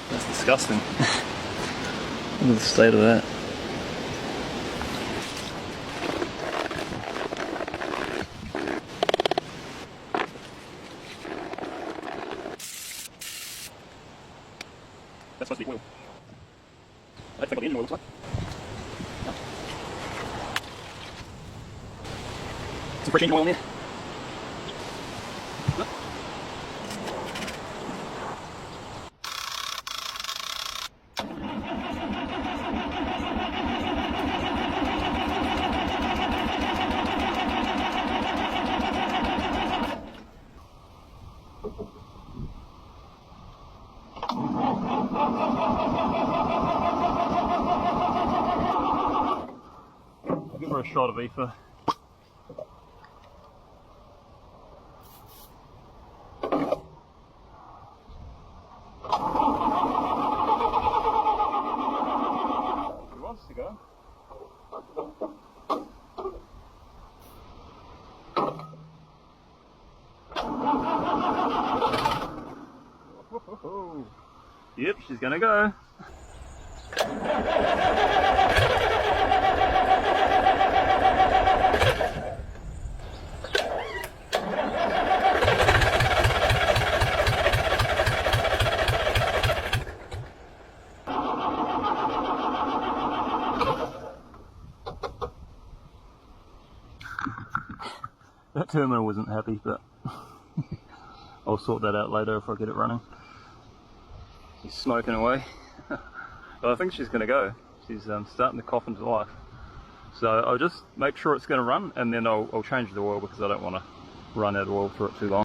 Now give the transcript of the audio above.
That's disgusting. Look at the state of that. That's supposed to be oil. I think what the engine oil looks like. Some fresh engine oil in there. I'll give her a shot of ether. He wants to go. Yep, she's gonna go. That terminal wasn't happy, but I'll sort that out later if I get it running. He's smoking away. But I think she's going to go. She's starting to cough into life. So I'll just make sure it's going to run, and then I'll change the oil because I don't want to run out of oil for it too long.